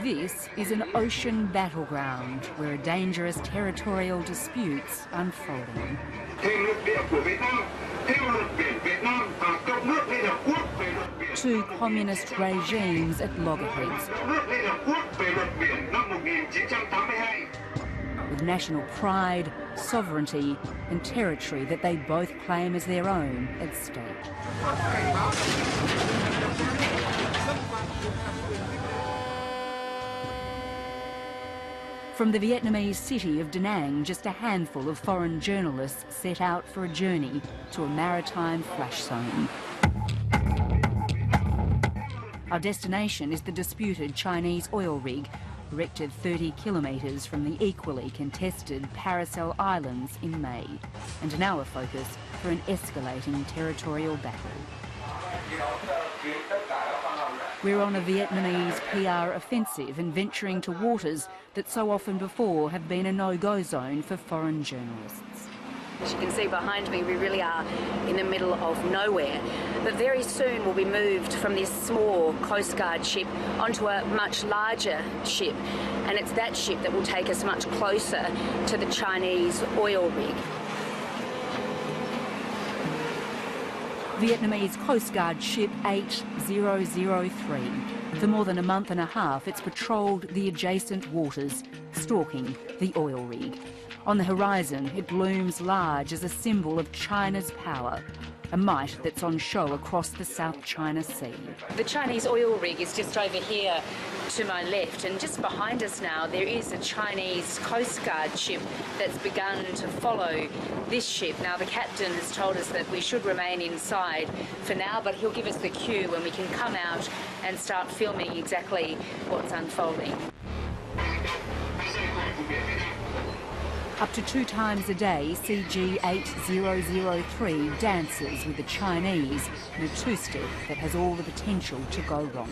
This is an ocean battleground where a dangerous territorial disputes unfolding. Two communist regimes at loggerheads, with national pride, sovereignty and territory that they both claim as their own at stake. From the Vietnamese city of Da Nang, just a handful of foreign journalists set out for a journey to a maritime flash zone. Our destination is the disputed Chinese oil rig, erected 30 kilometres from the equally contested Paracel Islands in May, and now a focus for an escalating territorial battle. We're on a Vietnamese PR offensive and venturing to waters that so often before have been a no-go zone for foreign journalists. As you can see behind me, we really are in the middle of nowhere. But very soon we'll be moved from this small Coast Guard ship onto a much larger ship. And it's that ship that will take us much closer to the Chinese oil rig. Vietnamese Coast Guard ship 8003. For more than a month and a half, it's patrolled the adjacent waters, stalking the oil rig. On the horizon, it looms large as a symbol of China's power, a might that's on show across the South China Sea. The Chinese oil rig is just over here to my left, and just behind us now there is a Chinese Coast Guard ship that's begun to follow this ship. Now the captain has told us that we should remain inside for now, but he'll give us the cue when we can come out and start filming exactly what's unfolding. Up to 2 times a day, CG8003 dances with the Chinese in a two-step that has all the potential to go wrong.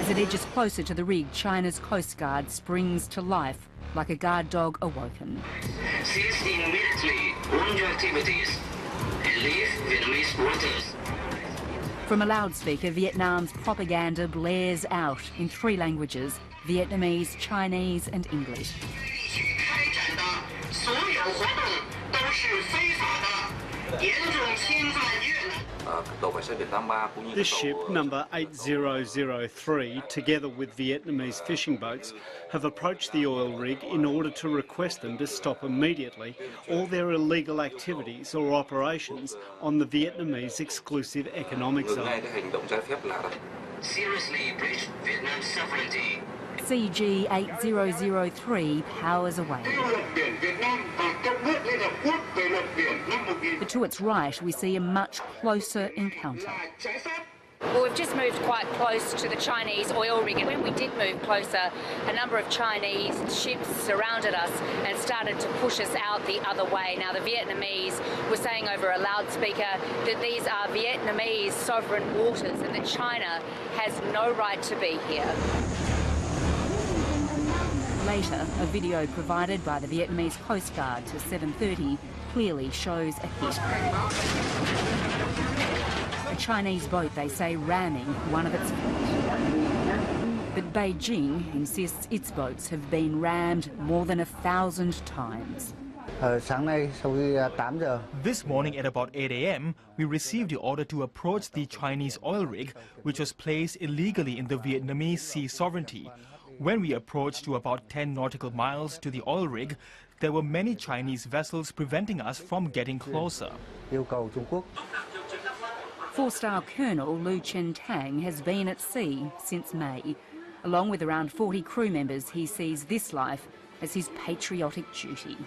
As it edges closer to the rig, China's Coast Guard springs to life like a guard dog awoken. Cease immediately all your activities and leave Vietnamese waters. From a loudspeaker, Vietnam's propaganda blares out in 3 languages: Vietnamese, Chinese and English. This ship, number 8003, together with Vietnamese fishing boats, have approached the oil rig in order to request them to stop immediately all their illegal activities or operations on the Vietnamese exclusive economic zone. Seriously breach Vietnam's sovereignty. CG8003 powers away. But to its right, we see a much closer encounter. Well, we've just moved quite close to the Chinese oil rig, and when we did move closer, a number of Chinese ships surrounded us and started to push us out the other way. Now, the Vietnamese were saying over a loudspeaker that these are Vietnamese sovereign waters and that China has no right to be here. Later, a video provided by the Vietnamese Coast Guard to 7:30 clearly shows a hit. A Chinese boat, they say, ramming one of its fleet. But Beijing insists its boats have been rammed more than 1,000 times. This morning at about 8 a.m, we received the order to approach the Chinese oil rig, which was placed illegally in the Vietnamese sea sovereignty. When we approached to about 10 nautical miles to the oil rig, there were many Chinese vessels preventing us from getting closer. 4-star Colonel Lu Chen Tang has been at sea since May. Along with around 40 crew members, he sees this life as his patriotic duty.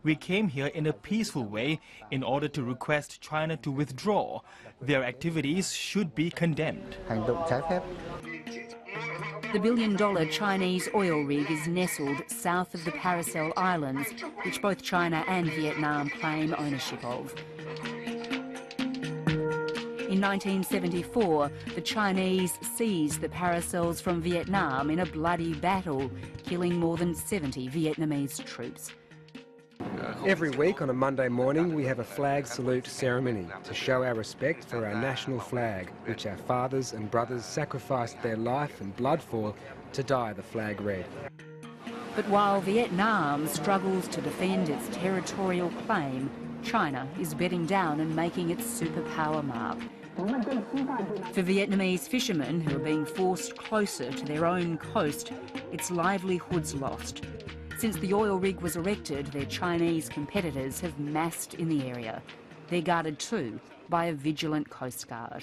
We came here in a peaceful way in order to request China to withdraw. Their activities should be condemned. The billion-dollar Chinese oil rig is nestled south of the Paracel Islands, which both China and Vietnam claim ownership of. In 1974, the Chinese seized the Paracels from Vietnam in a bloody battle, killing more than 70 Vietnamese troops. Every week on a Monday morning we have a flag salute ceremony to show our respect for our national flag, which our fathers and brothers sacrificed their life and blood for to dye the flag red. But while Vietnam struggles to defend its territorial claim, China is bedding down and making its superpower mark. For Vietnamese fishermen who are being forced closer to their own coast, its livelihoods lost. Since the oil rig was erected, their Chinese competitors have massed in the area. They're guarded too by a vigilant coast guard.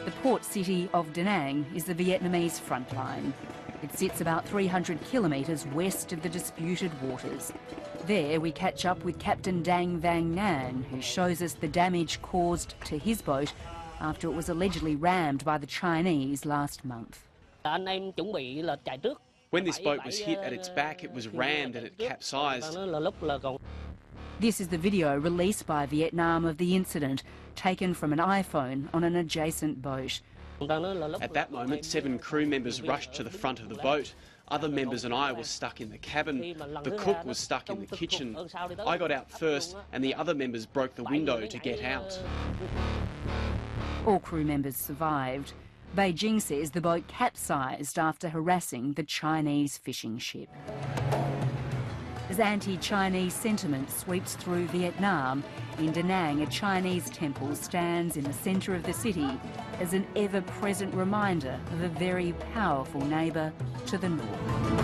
The port city of Da Nang is the Vietnamese front line. It sits about 300 kilometres west of the disputed waters. There we catch up with Captain Dang Vang Nan, who shows us the damage caused to his boat after it was allegedly rammed by the Chinese last month. When this boat was hit at its back, it was rammed and it capsized. This is the video released by Vietnam of the incident, taken from an iPhone on an adjacent boat. At that moment, 7 crew members rushed to the front of the boat. Other members and I were stuck in the cabin. The cook was stuck in the kitchen. I got out first and the other members broke the window to get out. All crew members survived. Beijing says the boat capsized after harassing the Chinese fishing ship. As anti-Chinese sentiment sweeps through Vietnam, in Da Nang a Chinese temple stands in the centre of the city as an ever-present reminder of a very powerful neighbour to the north.